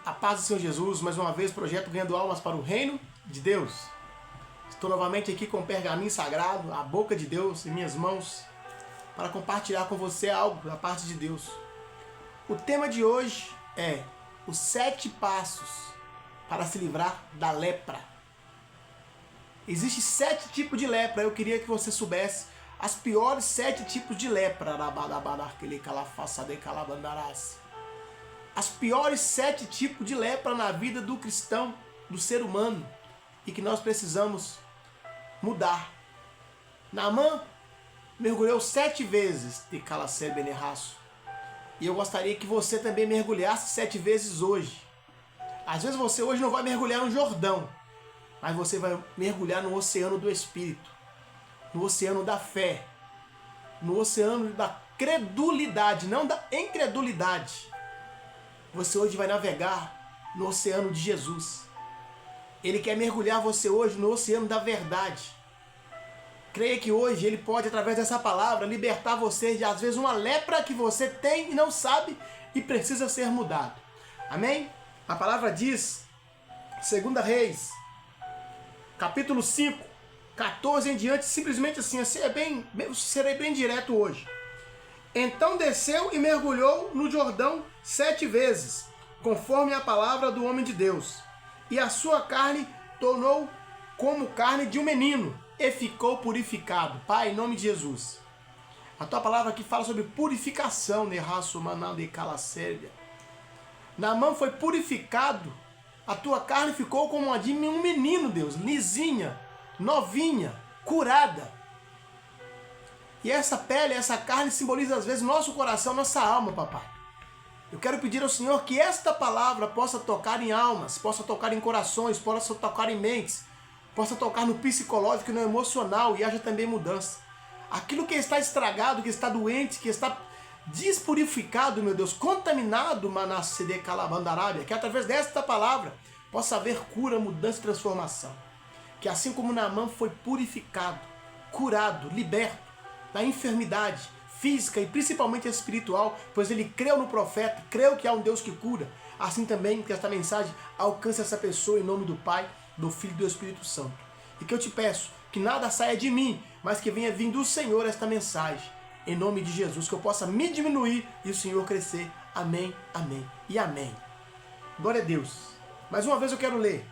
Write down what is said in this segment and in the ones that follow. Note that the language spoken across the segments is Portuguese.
A paz do Senhor Jesus, mais uma vez, projeto Ganhando Almas para o Reino de Deus. Estou novamente aqui com o pergaminho sagrado, a boca de Deus em minhas mãos, para compartilhar com você algo da parte de Deus. O tema de hoje é os 7 passos para se livrar da lepra. Existem 7 tipos de lepra, eu queria que você soubesse as piores 7 tipos de lepra. As piores 7 tipos de lepra na vida do cristão, do ser humano, e que nós precisamos mudar. Naamã mergulhou 7 vezes de Calacer Benerraço. E eu gostaria que você também mergulhasse 7 vezes hoje. Às vezes você hoje não vai mergulhar no Jordão, mas você vai mergulhar no oceano do Espírito, no oceano da fé, no oceano da credulidade, não da incredulidade. Você hoje vai navegar no oceano de Jesus. Ele quer mergulhar você hoje no oceano da verdade. Creia que hoje Ele pode, através dessa palavra, libertar você de, às vezes, uma lepra que você tem e não sabe e precisa ser mudado. Amém? A palavra diz, 2 Reis, capítulo 5, 14 em diante, simplesmente assim, serei bem direto hoje. Então desceu e mergulhou no Jordão 7 vezes, conforme a palavra do homem de Deus. E a sua carne tornou como carne de um menino, e ficou purificado. Pai, em nome de Jesus. A tua palavra aqui fala sobre purificação. Naamã foi purificado, a tua carne ficou como a de um menino, Deus, lisinha, novinha, curada. E essa pele, essa carne simboliza às vezes nosso coração, nossa alma, papai. Eu quero pedir ao Senhor que esta palavra possa tocar em almas, possa tocar em corações, possa tocar em mentes, possa tocar no psicológico e no emocional e haja também mudança. Aquilo que está estragado, que está doente, que está despurificado, meu Deus, contaminado, Manassede Calabandarábia, que através desta palavra possa haver cura, mudança e transformação. Que assim como Naamã foi purificado, curado, liberto da enfermidade física e principalmente espiritual, pois ele creu no profeta, creu que há um Deus que cura, assim também que esta mensagem alcance essa pessoa em nome do Pai, do Filho e do Espírito Santo. E que eu te peço que nada saia de mim, mas que venha vindo do Senhor esta mensagem, em nome de Jesus, que eu possa me diminuir e o Senhor crescer. Amém, amém e amém. Glória a Deus. Mais uma vez eu quero ler.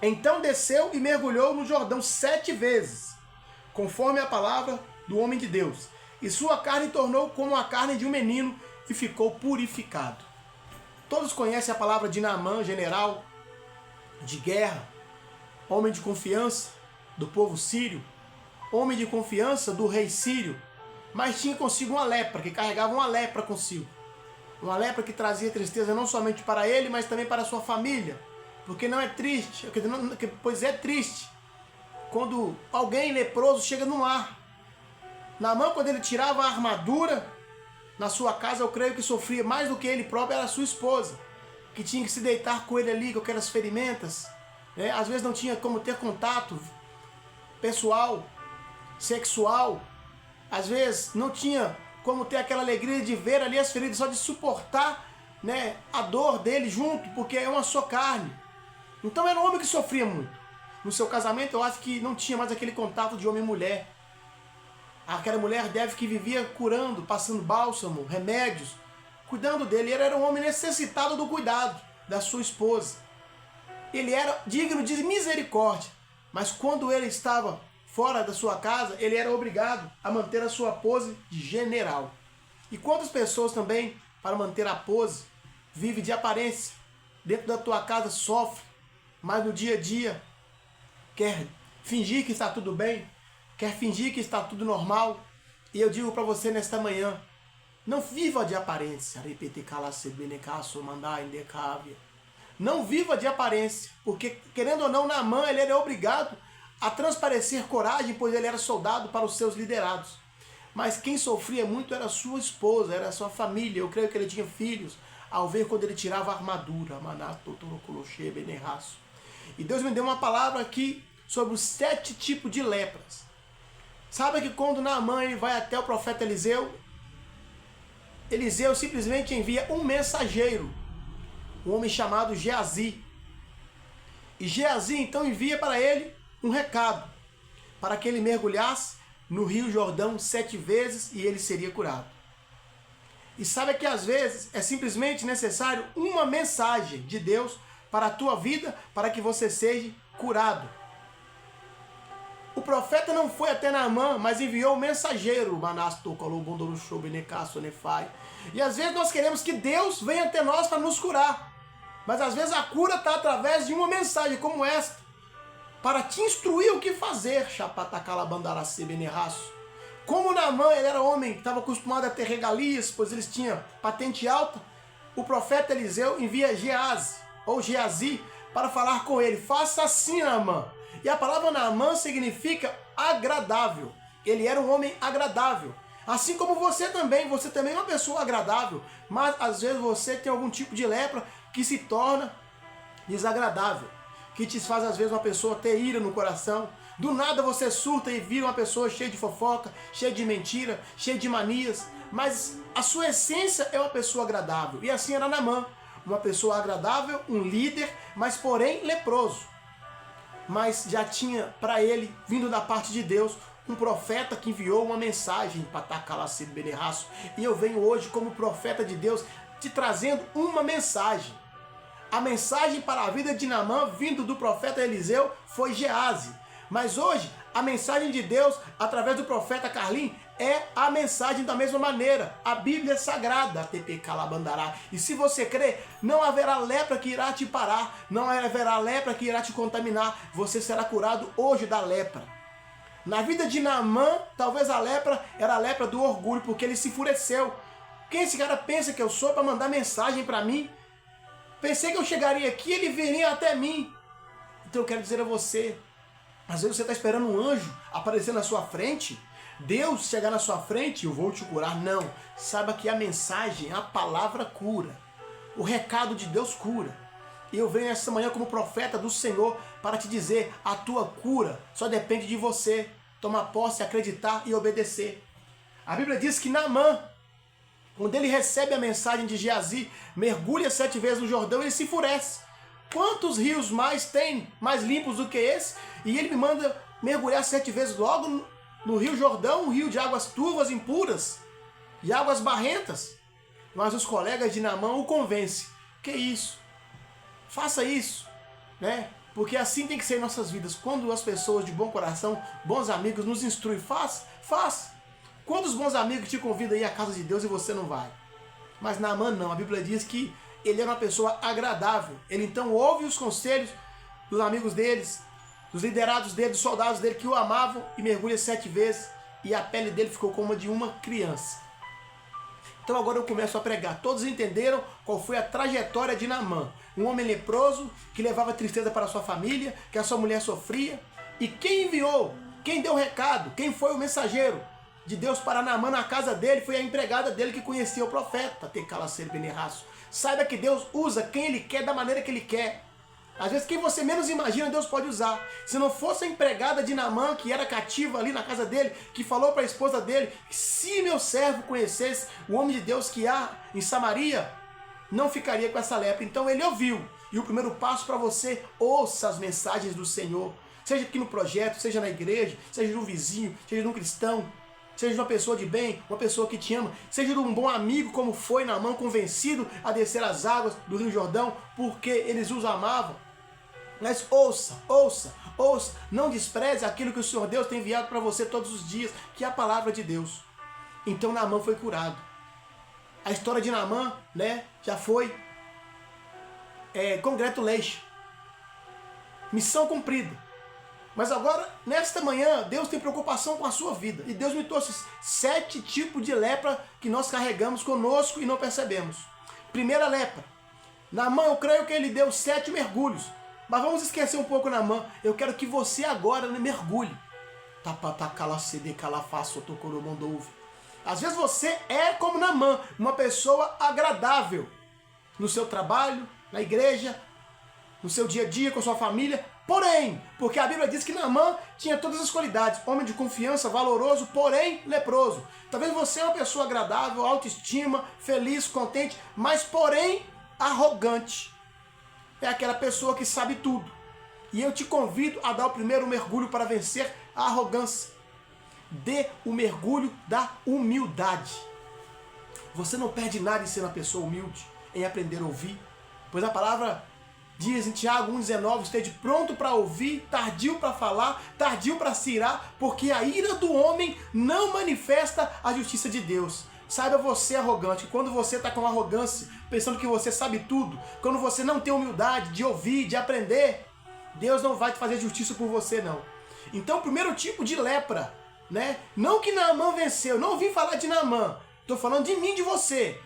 Então desceu e mergulhou no Jordão 7 vezes, conforme a palavra do homem de Deus, e sua carne tornou como a carne de um menino e ficou purificado. Todos conhecem a palavra de Naamã, general de guerra, homem de confiança do povo sírio, homem de confiança do rei sírio, mas tinha consigo uma lepra, que carregava uma lepra consigo. Uma lepra que trazia tristeza não somente para ele, mas também para a sua família. Porque não é triste, pois é triste quando alguém leproso chega no lar. Naamã, quando ele tirava a armadura, na sua casa, eu creio que sofria mais do que ele próprio, era a sua esposa, que tinha que se deitar com ele ali, com aquelas ferimentas. Né? Às vezes não tinha como ter contato pessoal, sexual. Às vezes não tinha como ter aquela alegria de ver ali as feridas, só de suportar, né, a dor dele junto, porque é uma só carne. Então era um homem que sofria muito. No seu casamento, eu acho que não tinha mais aquele contato de homem e mulher. Aquela mulher deve que vivia curando, passando bálsamo, remédios, cuidando dele. Ele era um homem necessitado do cuidado da sua esposa. Ele era digno de misericórdia, mas quando ele estava fora da sua casa, ele era obrigado a manter a sua pose de general. E quantas pessoas também, para manter a pose, vivem de aparência, dentro da tua casa sofre, mas no dia a dia quer fingir que está tudo bem, quer fingir que está tudo normal. E eu digo para você nesta manhã, não viva de aparência. Não viva de aparência, porque querendo ou não, Naamã ele era obrigado a transparecer coragem, pois ele era soldado para os seus liderados. Mas quem sofria muito era a sua esposa, era a sua família. Eu creio que ele tinha filhos, ao ver quando ele tirava a armadura. E Deus me deu uma palavra aqui sobre os 7 tipos de lepras. Sabe que quando Naamã ele vai até o profeta Eliseu, Eliseu simplesmente envia um mensageiro um homem chamado Geazi. E Geazi então envia para ele um recado, para que ele mergulhasse no Rio Jordão 7 vezes e ele seria curado. E sabe que às vezes é simplesmente necessário uma mensagem de Deus para a tua vida, para que você seja curado. O profeta não foi até Naamã, mas enviou o mensageiro. E às vezes nós queremos que Deus venha até nós para nos curar. Mas às vezes a cura está através de uma mensagem como esta, para te instruir o que fazer. Como Naamã ele era homem, estava acostumado a ter regalias, pois eles tinham patente alta, o profeta Eliseu envia Geazi, para falar com ele. Faça assim, Naamã. E a palavra Naamã significa agradável. Ele era um homem agradável. Assim como você também é uma pessoa agradável, mas às vezes você tem algum tipo de lepra que se torna desagradável, que te faz às vezes uma pessoa ter ira no coração. Do nada você surta e vira uma pessoa cheia de fofoca, cheia de mentira, cheia de manias, mas a sua essência é uma pessoa agradável. E assim era Naamã, uma pessoa agradável, um líder, mas porém leproso. Mas já tinha para ele, vindo da parte de Deus, um profeta que enviou uma mensagem para Tacalacid Benerraço. E eu venho hoje como profeta de Deus te trazendo uma mensagem. A mensagem para a vida de Naamã, vindo do profeta Eliseu, foi Geazi. Mas hoje, a mensagem de Deus, através do profeta Carlinhos, é a mensagem da mesma maneira. A Bíblia é sagrada, e se você crer, não haverá lepra que irá te parar, não haverá lepra que irá te contaminar. Você será curado hoje da lepra. Na vida de Naamã, talvez a lepra era a lepra do orgulho, porque ele se enfureceu. Quem esse cara pensa que eu sou para mandar mensagem para mim? Pensei que eu chegaria aqui e ele viria até mim. Então eu quero dizer a você, às vezes você está esperando um anjo aparecer na sua frente, Deus chegar na sua frente e eu vou te curar. Não, saiba que a mensagem, a palavra cura. O recado de Deus cura. E eu venho esta manhã como profeta do Senhor para te dizer, a tua cura só depende de você tomar posse, acreditar e obedecer. A Bíblia diz que Naamã, quando ele recebe a mensagem de Geazi, mergulha 7 vezes no Jordão e ele se enfurece. Quantos rios mais tem, mais limpos do que esse? E ele me manda mergulhar 7 vezes logo no Rio Jordão, um rio de águas turvas, impuras, de águas barrentas. Mas os colegas de Naamã o convencem. Que isso? Faça isso, né? Porque assim tem que ser em nossas vidas. Quando as pessoas de bom coração, bons amigos, nos instruem, faça. Quantos bons amigos te convidam a ir à casa de Deus e você não vai? Mas Naamã não. A Bíblia diz que ele era uma pessoa agradável. Ele então ouve os conselhos dos amigos deles, dos liderados dele, dos soldados dele que o amavam e mergulha 7 vezes e a pele dele ficou como a de uma criança. Então agora eu começo a pregar. Todos entenderam qual foi a trajetória de Naamã. Um homem leproso que levava tristeza para a sua família, que a sua mulher sofria. E quem enviou, quem deu o recado, quem foi o mensageiro de Deus para Naamã na casa dele foi a empregada dele que conhecia o profeta. Saiba que Deus usa quem Ele quer da maneira que Ele quer. Às vezes quem você menos imagina Deus pode usar. Se não fosse a empregada de Naamã, que era cativa ali na casa dele, que falou para a esposa dele, se meu servo conhecesse o homem de Deus que há em Samaria, não ficaria com essa lepra. Então ele ouviu. E o primeiro passo para você, ouça as mensagens do Senhor. Seja aqui no projeto, seja na igreja, seja de um vizinho, seja de um cristão, seja de uma pessoa de bem, uma pessoa que te ama, seja de um bom amigo como foi Naamã, convencido a descer as águas do Rio Jordão, porque eles os amavam. Mas ouça, não despreze aquilo que o Senhor Deus tem enviado para você todos os dias, que é a palavra de Deus. Então Naamã foi curado. A história de Naamã, né, já foi congratulation. Missão cumprida. Mas agora, nesta manhã, Deus tem preocupação com a sua vida. E Deus me trouxe 7 tipos de lepra que nós carregamos conosco e não percebemos. Primeira lepra. Naamã, eu creio que ele deu 7 mergulhos. Mas vamos esquecer um pouco Naamã. Eu quero que você agora mergulhe. Às vezes você é como Naamã, uma pessoa agradável. No seu trabalho, na igreja, no seu dia a dia, com a sua família. Porém, porque a Bíblia diz que Naamã tinha todas as qualidades. Homem de confiança, valoroso, porém leproso. Talvez você é uma pessoa agradável, autoestima, feliz, contente. Mas porém, arrogante é aquela pessoa que sabe tudo. E eu te convido a dar o primeiro mergulho para vencer a arrogância. Dê o mergulho da humildade. Você não perde nada em ser uma pessoa humilde, em aprender a ouvir. Pois a palavra diz em Tiago 1,19, esteja pronto para ouvir, tardio para falar, tardio para se irar, porque a ira do homem não manifesta a justiça de Deus. Saiba você, arrogante, que quando você está com arrogância, pensando que você sabe tudo, quando você não tem humildade de ouvir, de aprender, Deus não vai te fazer justiça por você, não. Então, o primeiro tipo de lepra, né? Não que Naamã venceu, não vim falar de Naamã, estou falando de mim, de você.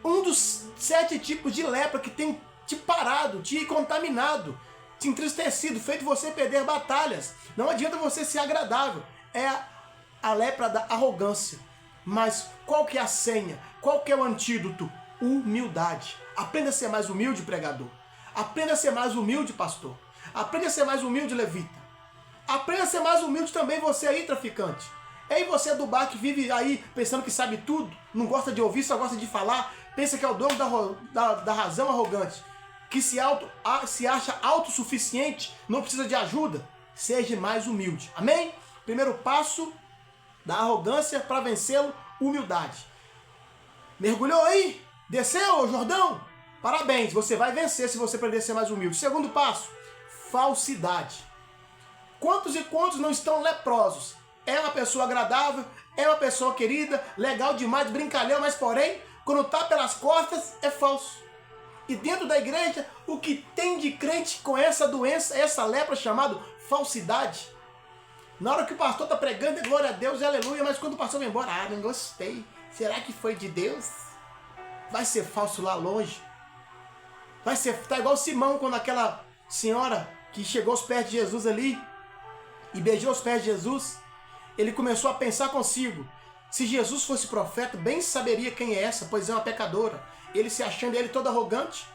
Um dos 7 tipos de lepra que tem te parado, te contaminado, te entristecido, feito você perder batalhas. Não adianta você ser agradável. É a lepra da arrogância. Mas qual que é a senha? Qual que é o antídoto? Humildade. Aprenda a ser mais humilde, pregador. Aprenda a ser mais humilde, pastor. Aprenda a ser mais humilde, levita. Aprenda a ser mais humilde também você aí, traficante. Ei, você do bar que vive aí pensando que sabe tudo, não gosta de ouvir, só gosta de falar, pensa que é o dono da razão, arrogante, que se acha autossuficiente, não precisa de ajuda. Seja mais humilde. Amém? Primeiro passo da arrogância para vencê-lo, humildade. Mergulhou aí? Desceu, Jordão? Parabéns, você vai vencer se você aprender a ser mais humilde. Segundo passo, falsidade. Quantos e quantos não estão leprosos? É uma pessoa agradável, é uma pessoa querida, legal demais, brincalhão, mas porém, quando tá pelas costas, é falso. E dentro da igreja, o que tem de crente com essa doença, essa lepra chamada falsidade? Na hora que o pastor está pregando, é glória a Deus, é aleluia, mas quando o pastor vai embora, não gostei. Será que foi de Deus? Vai ser falso lá longe. Tá igual Simão, quando aquela senhora que chegou aos pés de Jesus ali e beijou os pés de Jesus, ele começou a pensar consigo, se Jesus fosse profeta, bem saberia quem é essa, pois é uma pecadora. Ele se achando ele todo arrogante.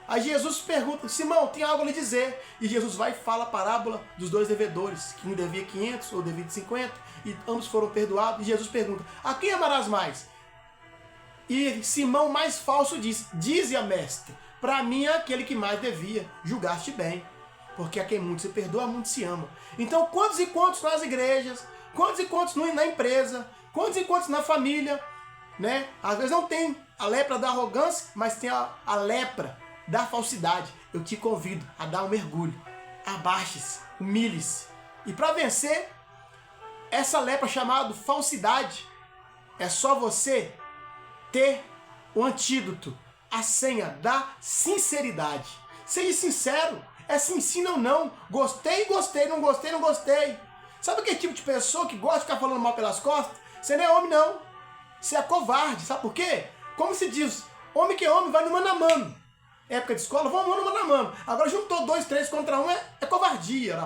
Aí Jesus pergunta, Simão, tem algo a lhe dizer? E Jesus vai e fala a parábola dos 2 devedores, que um devia 500 ou devia 50, e ambos foram perdoados. E Jesus pergunta, a quem amarás mais? E Simão, mais falso, diz, dize a mestre, para mim é aquele que mais devia, julgaste bem. Porque a quem muito se perdoa, muito se ama. Então, quantos e quantos nas igrejas, quantos e quantos na empresa, quantos e quantos na família, né? Às vezes não tem a lepra da arrogância, mas tem a lepra da falsidade. Eu te convido a dar um mergulho. Abaixe-se, humilhe-se. E para vencer essa lepra chamada falsidade, é só você ter o antídoto, a senha da sinceridade. Seja sincero. É sim, sim, não, não. Gostei, gostei, não gostei, não gostei. Sabe aquele tipo de pessoa que gosta de ficar falando mal pelas costas? Você não é homem, não. Você é covarde. Sabe por quê? Como se diz, homem que é homem vai no mano a mano. Época de escola, vamos no mano a mano. Agora juntou 2, 3 contra 1, é covardia.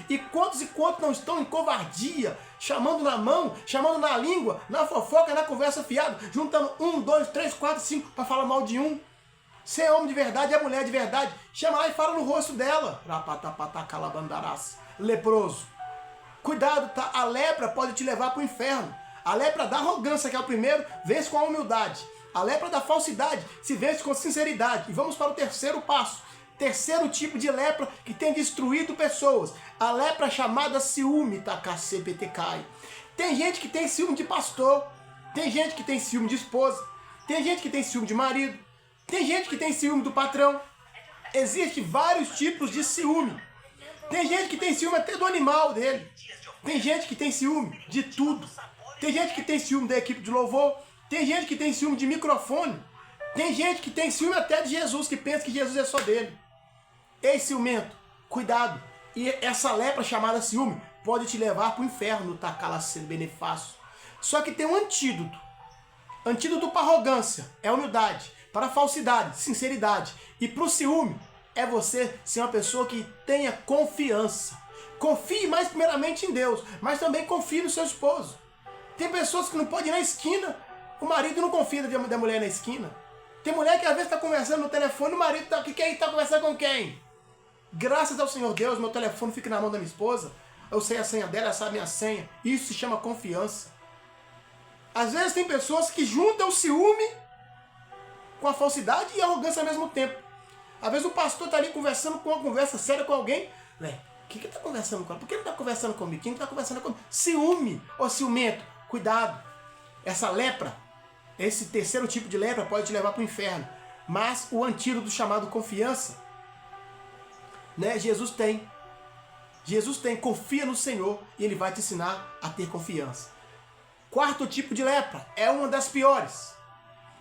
E quantos não estão em covardia, chamando na mão, chamando na língua, na fofoca, na conversa fiada, juntando 1, 2, 3, 4, 5 para falar mal de um. Se é homem de verdade, é mulher de verdade, chama lá e fala no rosto dela. Leproso. Cuidado, tá? A lepra pode te levar para o inferno. A lepra da arrogância, que é o primeiro, vence com a humildade. A lepra da falsidade se vence com sinceridade. E vamos para o terceiro passo. Terceiro tipo de lepra que tem destruído pessoas. A lepra chamada ciúme, takacepetecai. Tem gente que tem ciúme de pastor. Tem gente que tem ciúme de esposa. Tem gente que tem ciúme de marido. Tem gente que tem ciúme do patrão. Existem vários tipos de ciúme. Tem gente que tem ciúme até do animal dele. Tem gente que tem ciúme de tudo. Tem gente que tem ciúme da equipe de louvor. Tem gente que tem ciúme de microfone. Tem gente que tem ciúme até de Jesus, que pensa que Jesus é só dele. Ei, ciumento, cuidado. E essa lepra chamada ciúme pode te levar para o inferno, sendo benefácio. Só que tem um antídoto. Antídoto para arrogância é humildade. Para a falsidade, sinceridade. E para o ciúme, é você ser uma pessoa que tenha confiança. Confie mais primeiramente em Deus, mas também confie no seu esposo. Tem pessoas que não podem ir na esquina, o marido não confia da mulher na esquina. Tem mulher que às vezes está conversando no telefone, o marido está conversando com quem? Graças ao Senhor Deus, meu telefone fica na mão da minha esposa. Eu sei a senha dela, ela sabe a minha senha. Isso se chama confiança. Às vezes tem pessoas que juntam o ciúme com a falsidade e a arrogância ao mesmo tempo. Às vezes o pastor está ali conversando com uma conversa séria com alguém. O que ele está conversando com ela? Por que ele está conversando comigo? Quem está conversando comigo? Ciúme ou ciumento. Cuidado. Essa lepra, esse terceiro tipo de lepra pode te levar para o inferno. Mas o antídoto chamado confiança, né, Jesus tem. Jesus tem. Confia no Senhor e Ele vai te ensinar a ter confiança. Quarto tipo de lepra é uma das piores.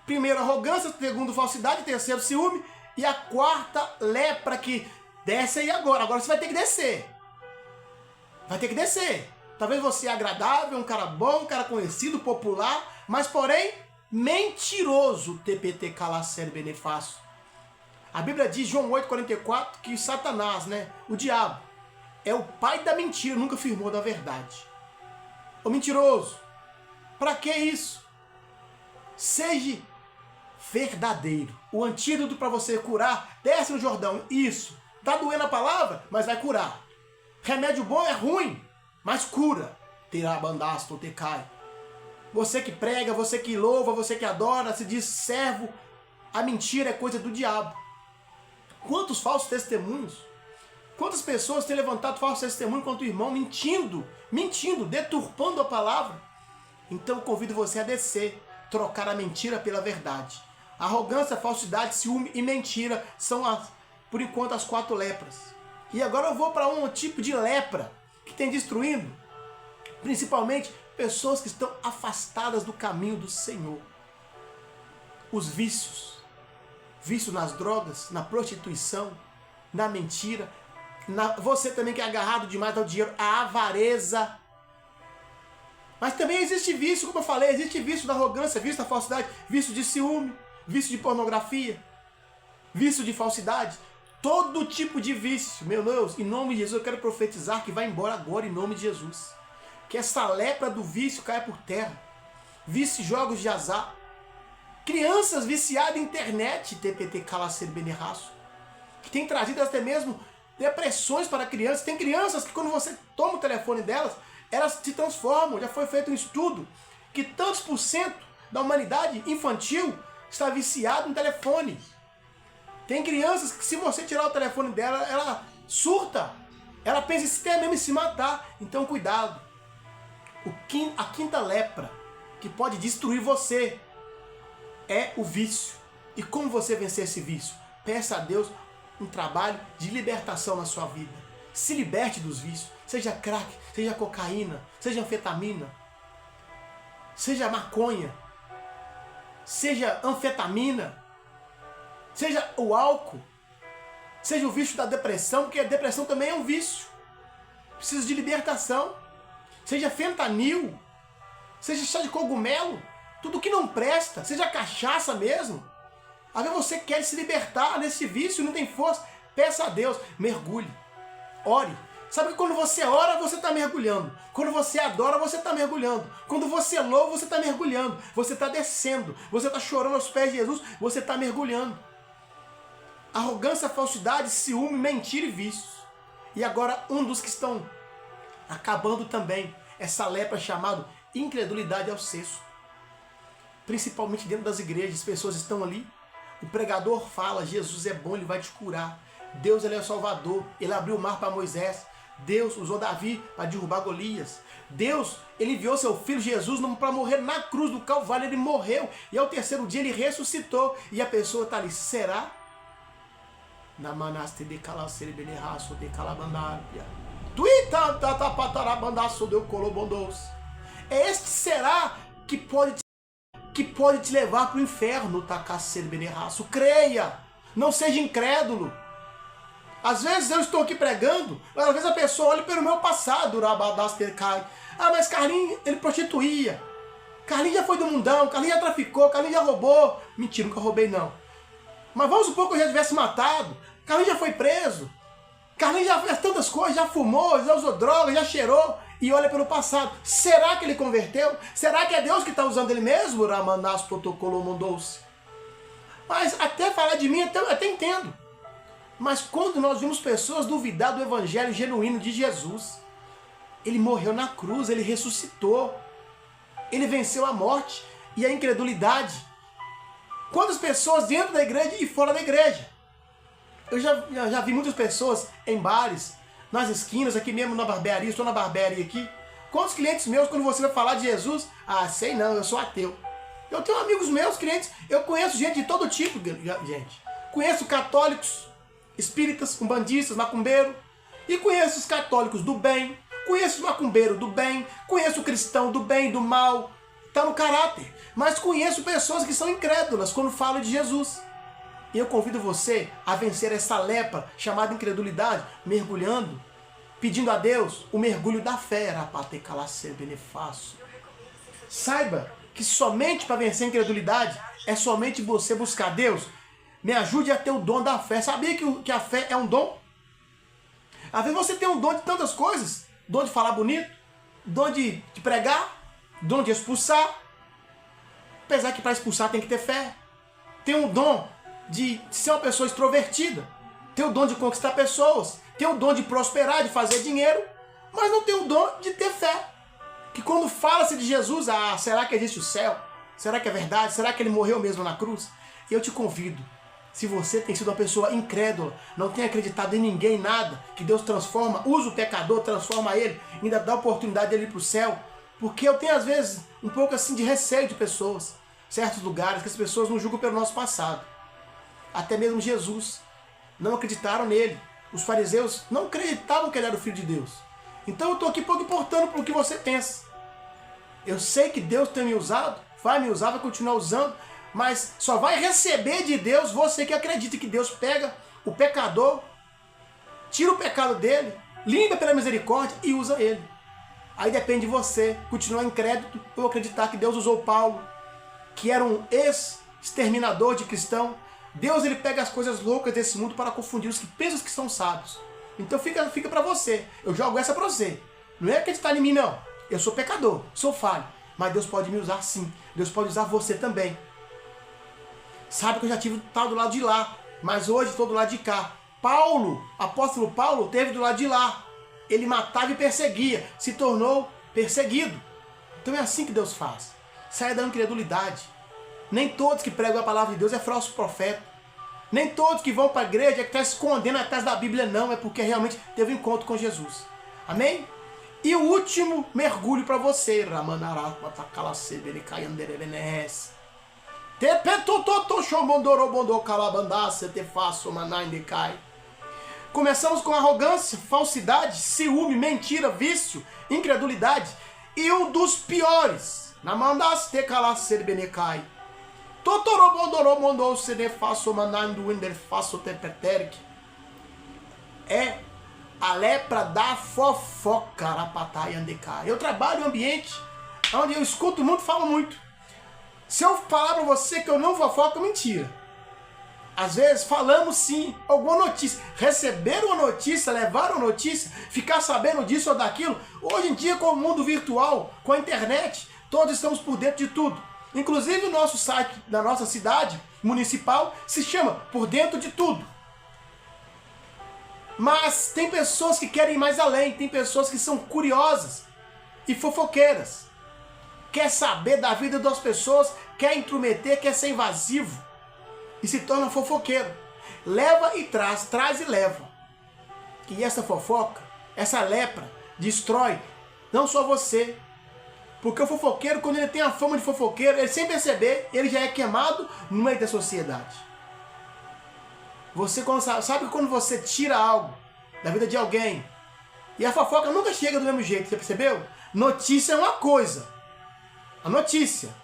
Primeiro, arrogância. Segundo, falsidade. Terceiro, ciúme. E a quarta, lepra, que desce aí agora. Agora você vai ter que descer. Vai ter que descer. Talvez você é agradável, um cara bom, um cara conhecido, popular, mas porém, mentiroso. TPT Calacer Benefácio. A Bíblia diz, João 8,44, que Satanás, né, o diabo, é o pai da mentira, nunca firmou da verdade. O mentiroso. Para que isso? Seja verdadeiro. O antídoto para você curar, desce no Jordão. Isso. Tá doendo a palavra, mas vai curar. Remédio bom é ruim, mas cura. Terá bandasto, te cai. Você que prega, você que louva, você que adora, se diz servo, a mentira é coisa do diabo. Quantos falsos testemunhos? Quantas pessoas têm levantado falso testemunho contra o irmão, mentindo, deturpando a palavra? Então eu convido você a descer, trocar a mentira pela verdade. Arrogância, falsidade, ciúme e mentira são, por enquanto, as 4 lepras. E agora eu vou para um tipo de lepra que tem destruindo, principalmente, pessoas que estão afastadas do caminho do Senhor. Os vícios. Vício nas drogas, na prostituição, na mentira. Você também que é agarrado demais ao dinheiro, a avareza. Mas também existe vício, como eu falei, existe vício da arrogância, vício da falsidade, vício de ciúme, vício de pornografia, vício de falsidade. Todo tipo de vício, meu Deus, em nome de Jesus eu quero profetizar que vai embora agora em nome de Jesus. Que essa lepra do vício caia por terra. Vício em jogos de azar. Crianças viciadas em internet, TPT Calacer Beneraço, que tem trazido até mesmo depressões para crianças. Tem crianças que quando você toma o telefone delas, elas se transformam. Já foi feito um estudo que tantos por cento da humanidade infantil está viciado em telefone. Tem crianças que se você tirar o telefone dela, ela surta. Ela pensa até mesmo em se matar. Então cuidado. A quinta lepra que pode destruir você é o vício. E como você vencer esse vício? Peça a Deus um trabalho de libertação na sua vida. Se liberte dos vícios. Seja crack, seja cocaína, seja anfetamina, seja maconha, seja anfetamina, seja o álcool, seja o vício da depressão, porque a depressão também é um vício. Precisa de libertação. Seja fentanil, seja chá de cogumelo, tudo que não presta, seja cachaça mesmo. Às vezes você quer se libertar desse vício, não tem força. Peça a Deus, mergulhe, ore. Sabe que quando você ora, você está mergulhando. Quando você adora, você está mergulhando. Quando você louva, você está mergulhando. Você está descendo, você está chorando aos pés de Jesus, você está mergulhando. Arrogância, falsidade, ciúme, mentira e vícios. E agora um dos que estão acabando também, essa lepra chamada incredulidade ao cesto. Principalmente dentro das igrejas, as pessoas estão ali, o pregador fala, Jesus é bom, Ele vai te curar. Deus, Ele é o Salvador, Ele abriu o mar para Moisés. Deus usou Davi para derrubar Golias. Deus, Ele enviou seu Filho Jesus para morrer na cruz do Calvário, Ele morreu. E ao terceiro dia Ele ressuscitou. E a pessoa está ali, será? Namanaste de calacer beneraço de calabandária. Este será que pode te levar para o inferno, Tacacer Beneraço. Creia, não seja incrédulo. Às vezes eu estou aqui pregando, mas às vezes a pessoa olha pelo meu passado, mas Carlinhos, ele prostituía. Carlinhos já foi do mundão, Carlinhos já traficou, Carlinhos já roubou. Mentira, nunca roubei não. Mas vamos supor que eu já tivesse matado. Carlinhos já foi preso. Carlinhos já fez tantas coisas, já fumou, já usou droga, já cheirou. E olha pelo passado. Será que ele converteu? Será que é Deus que está usando ele mesmo? Ramanás protocolo mandou-se. Mas até falar de mim, até entendo. Mas quando nós vimos pessoas duvidar do evangelho genuíno de Jesus, ele morreu na cruz, ele ressuscitou, ele venceu a morte e a incredulidade. Quantas pessoas dentro da igreja e fora da igreja? Eu já vi muitas pessoas em bares, nas esquinas, aqui mesmo na barbearia, estou na barbearia aqui. Quantos clientes meus, quando você vai falar de Jesus, sei não, eu sou ateu. Eu tenho amigos meus, clientes, eu conheço gente de todo tipo, gente. Conheço católicos, espíritas, umbandistas, macumbeiro, e conheço os católicos do bem, conheço os macumbeiros do bem, conheço o cristão do bem, do mal, está no caráter. Mas conheço pessoas que são incrédulas quando falam de Jesus. E eu convido você a vencer essa lepra chamada incredulidade, mergulhando, pedindo a Deus o mergulho da fé. Saiba que somente para vencer a incredulidade é somente você buscar Deus. Me ajude a ter o dom da fé. Sabia que a fé é um dom? Às vezes você tem um dom de tantas coisas. Dom de falar bonito, dom de pregar, dom de expulsar. Apesar que para expulsar tem que ter fé. Tem um dom de ser uma pessoa extrovertida. Tem o dom de conquistar pessoas. Tem o dom de prosperar, de fazer dinheiro. Mas não tem o dom de ter fé. Que quando fala-se de Jesus, será que existe o céu? Será que é verdade? Será que ele morreu mesmo na cruz? Eu te convido. Se você tem sido uma pessoa incrédula, não tem acreditado em ninguém, nada, que Deus transforma, usa o pecador, transforma ele, ainda dá a oportunidade dele ir para o céu. Porque eu tenho, às vezes, um pouco assim de receio de pessoas, certos lugares, que as pessoas não julgam pelo nosso passado. Até mesmo Jesus, não acreditaram nele. Os fariseus não acreditavam que ele era o Filho de Deus. Então eu estou aqui pouco importando para o que você pensa. Eu sei que Deus tem me usado, vai me usar, vai continuar usando, mas só vai receber de Deus você que acredita que Deus pega o pecador, tira o pecado dele, limpa pela misericórdia e usa ele. Aí depende de você continuar incrédito ou acreditar que Deus usou Paulo, que era um ex-exterminador de cristão. Deus ele pega as coisas loucas desse mundo para confundir os que pensam que são sábios. Então fica para você. Eu jogo essa para você. Não é acreditar em mim, não. Eu sou pecador, sou falho. Mas Deus pode me usar sim. Deus pode usar você também. Sabe que eu já tive tal do lado de lá. Mas hoje estou do lado de cá. Paulo, apóstolo Paulo, teve do lado de lá. Ele matava e perseguia. Se tornou perseguido. Então é assim que Deus faz. Saia da incredulidade. Nem todos que pregam a palavra de Deus é falso profeta. Nem todos que vão para a igreja é que está escondendo atrás da Bíblia, não. É porque realmente teve um encontro com Jesus. Amém? E o último mergulho para você. Começamos com arrogância, falsidade, ciúme, mentira, vício, incredulidade. E um dos piores. Namandaste calacer benecai. É a lepra da fofoca. Eu trabalho em um ambiente onde eu escuto muito, falo muito. Se eu falar para você que eu não fofoco, mentira. Às vezes falamos sim, alguma notícia. Receber uma notícia, levar uma notícia, ficar sabendo disso ou daquilo. Hoje em dia, com o mundo virtual, com a internet, todos estamos por dentro de tudo. Inclusive o nosso site da nossa cidade municipal se chama Por Dentro de Tudo. Mas tem pessoas que querem ir mais além, tem pessoas que são curiosas e fofoqueiras. Quer saber da vida das pessoas, quer intrometer, quer ser invasivo e se torna fofoqueiro. Leva e traz e leva. E essa fofoca, essa lepra, destrói não só você. Porque o fofoqueiro, quando ele tem a fama de fofoqueiro, ele sem perceber, ele já é queimado no meio da sociedade. Você sabe quando você tira algo da vida de alguém, e a fofoca nunca chega do mesmo jeito, você percebeu? Notícia é uma coisa. A notícia.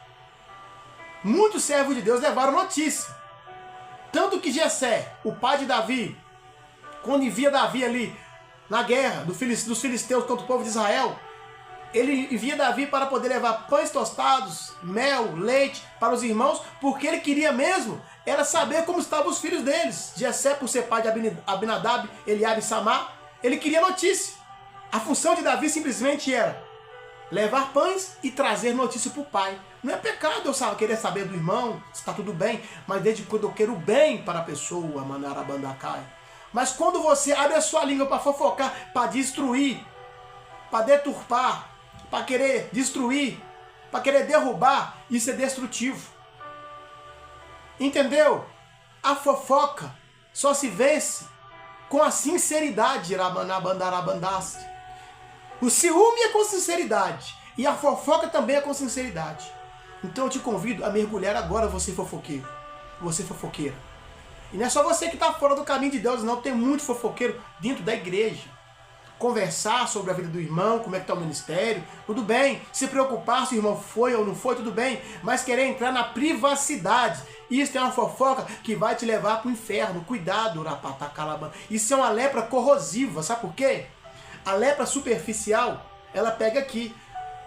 Muitos servos de Deus levaram notícia. Tanto que Jessé, o pai de Davi, quando envia Davi ali na guerra dos filisteus contra o povo de Israel, ele envia Davi para poder levar pães tostados, mel, leite para os irmãos, porque ele queria mesmo era saber como estavam os filhos deles. Jessé, por ser pai de Abinadab, Eliabe e Samar, ele queria notícia. A função de Davi simplesmente era levar pães e trazer notícia para o pai. Não é pecado eu querer saber do irmão, se está tudo bem, mas desde quando eu quero o bem para a pessoa, manarabandacai. Mas quando você abre a sua língua para fofocar, para destruir, para deturpar, para querer destruir, para querer derrubar, isso é destrutivo. Entendeu? A fofoca só se vence com a sinceridade. O ciúme é com sinceridade. E a fofoca também é com sinceridade. Então eu te convido a mergulhar agora, você fofoqueiro. Você fofoqueira. E não é só você que está fora do caminho de Deus, não. Tem muito fofoqueiro dentro da igreja. Conversar sobre a vida do irmão, como é que está o ministério, tudo bem. Se preocupar se o irmão foi ou não foi, tudo bem. Mas querer entrar na privacidade, isso é uma fofoca que vai te levar para o inferno. Cuidado, rapatacalaba. Isso é uma lepra corrosiva, sabe por quê? A lepra superficial, ela pega aqui.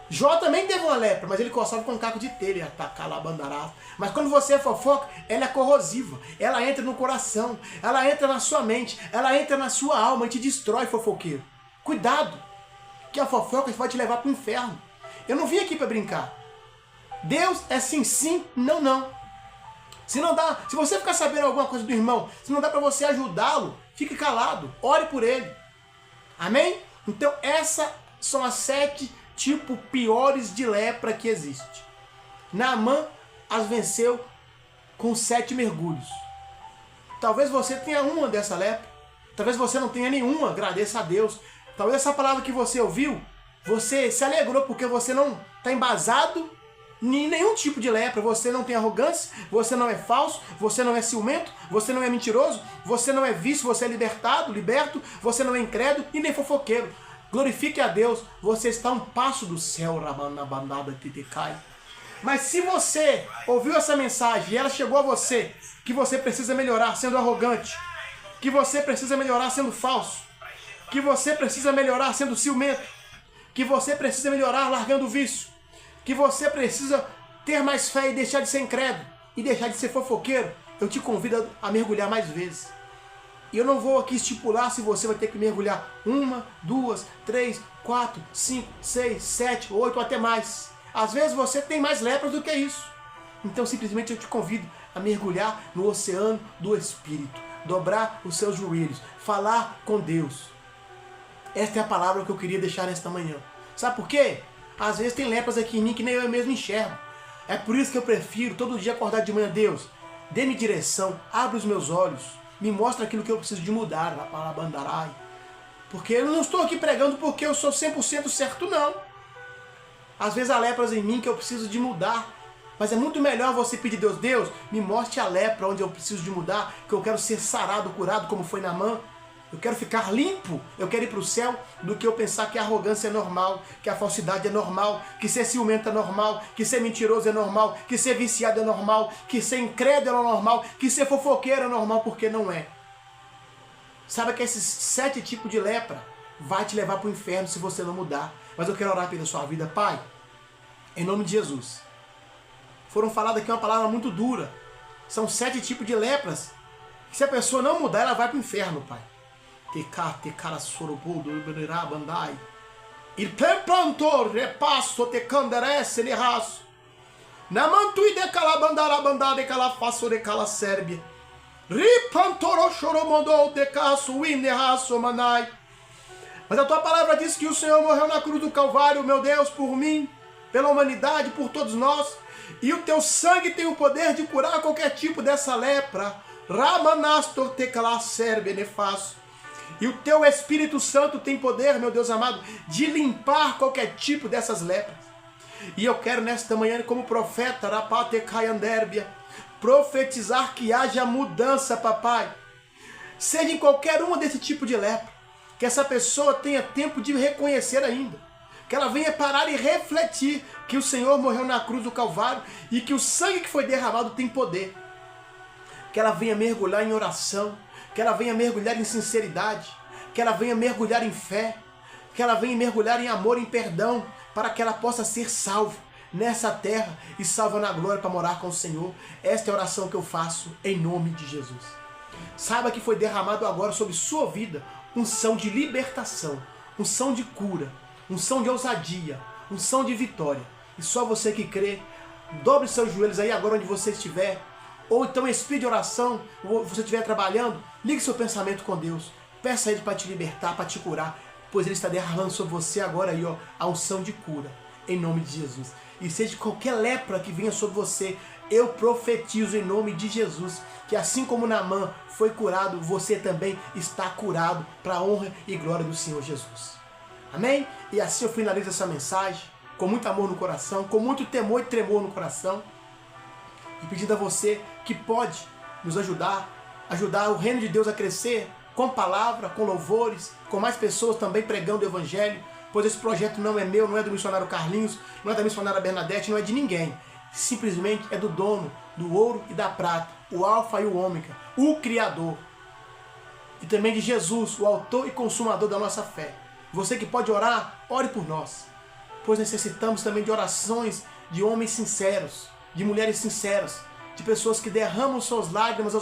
Jó também teve uma lepra, mas ele coçava com um caco de telha, atacalabandará. Mas quando você é fofoca, ela é corrosiva. Ela entra no coração, ela entra na sua mente, ela entra na sua alma e te destrói, fofoqueiro. Cuidado, que a fofoca vai te levar para o inferno. Eu não vim aqui para brincar. Deus é sim, sim, não, não. Se não dá, se você ficar sabendo alguma coisa do irmão, se não dá para você ajudá-lo, fique calado, ore por ele. Amém? Então essas são as 7 tipos piores de lepra que existe. Naamã as venceu com 7 mergulhos. Talvez você tenha uma dessa lepra, talvez você não tenha nenhuma, agradeça a Deus. Talvez essa palavra que você ouviu, você se alegrou porque você não está embasado em nenhum tipo de lepra. Você não tem arrogância, você não é falso, você não é ciumento, você não é mentiroso, você não é vício, você é liberto, você não é incrédulo e nem fofoqueiro. Glorifique a Deus, você está a um passo do céu, Rabanabandada Titecai. Mas se você ouviu essa mensagem e ela chegou a você, que você precisa melhorar sendo arrogante, que você precisa melhorar sendo falso, que você precisa melhorar sendo ciumento, que você precisa melhorar largando o vício, que você precisa ter mais fé e deixar de ser incrédulo e deixar de ser fofoqueiro, eu te convido a mergulhar mais vezes. E eu não vou aqui estipular se você vai ter que mergulhar 1, 2, 3, 4, 5, 6, 7, 8 ou até mais. Às vezes você tem mais lepras do que isso. Então simplesmente eu te convido a mergulhar no oceano do Espírito. Dobrar os seus joelhos. Falar com Deus. Esta é a palavra que eu queria deixar nesta manhã. Sabe por quê? Às vezes tem lepras aqui em mim que nem eu mesmo enxergo. É por isso que eu prefiro todo dia acordar de manhã. Deus, dê-me direção, abre os meus olhos, me mostra aquilo que eu preciso de mudar. Porque eu não estou aqui pregando porque eu sou 100% certo, não. Às vezes há lepras em mim que eu preciso de mudar. Mas é muito melhor você pedir a Deus, Deus, me mostre a lepra onde eu preciso de mudar, que eu quero ser sarado, curado, como foi Naamã. Eu quero ficar limpo, eu quero ir para o céu, do que eu pensar que a arrogância é normal, que a falsidade é normal, que ser ciumento é normal, que ser mentiroso é normal, que ser viciado é normal, que ser incrédulo é normal, que ser fofoqueiro é normal, porque não é. Sabe que esses 7 tipos de lepra vai te levar para o inferno se você não mudar. Mas eu quero orar pela sua vida, Pai, em nome de Jesus. Foram faladas aqui uma palavra muito dura. São 7 tipos de lepras. Se a pessoa não mudar, ela vai para o inferno, Pai. Il templantor repasso te canderesse ne raço. Namantui de calabandara bandade calafaço de cala Sérbia. Ripantoro choromondou de caço ine raço manai. Mas a tua palavra diz que o Senhor morreu na cruz do Calvário, meu Deus, por mim, pela humanidade, por todos nós. E o teu sangue tem o poder de curar qualquer tipo dessa lepra. Ramanastor te cala Sérbia ne faço. E o teu Espírito Santo tem poder, meu Deus amado, de limpar qualquer tipo dessas lepras. E eu quero nesta manhã, como profeta, profetizar que haja mudança, papai. Seja em qualquer uma desse tipo de lepra. Que essa pessoa tenha tempo de reconhecer ainda. Que ela venha parar e refletir que o Senhor morreu na cruz do Calvário e que o sangue que foi derramado tem poder. Que ela venha mergulhar em oração. Que ela venha mergulhar em sinceridade, que ela venha mergulhar em fé, que ela venha mergulhar em amor, em perdão, para que ela possa ser salva nessa terra e salva na glória para morar com o Senhor. Esta é a oração que eu faço em nome de Jesus. Saiba que foi derramado agora sobre sua vida unção de libertação, unção de cura, unção de ousadia, unção de vitória. E só você que crê, dobre seus joelhos aí agora onde você estiver. Ou então em espírito de oração, ou você estiver trabalhando, ligue seu pensamento com Deus. Peça a Ele para te libertar, para te curar, pois Ele está derramando sobre você agora aí, ó, a unção de cura, em nome de Jesus. E seja qualquer lepra que venha sobre você, Eu profetizo em nome de Jesus que assim como Naamã foi curado, você também está curado para a honra e glória do Senhor Jesus. Amém? E assim eu finalizo essa mensagem com muito amor no coração, com muito temor e tremor no coração, e pedindo a você que pode nos ajudar o reino de Deus a crescer com palavra, com louvores, com mais pessoas também pregando o Evangelho, pois esse projeto não é meu, não é do missionário Carlinhos, não é da missionária Bernadette, não é de ninguém. Simplesmente é do dono do ouro e da prata, o Alfa e o Ômega, o Criador. E também de Jesus, o autor e consumador da nossa fé. Você que pode orar, ore por nós, pois necessitamos também de orações de homens sinceros, de mulheres sinceras, de pessoas que derramam suas lágrimas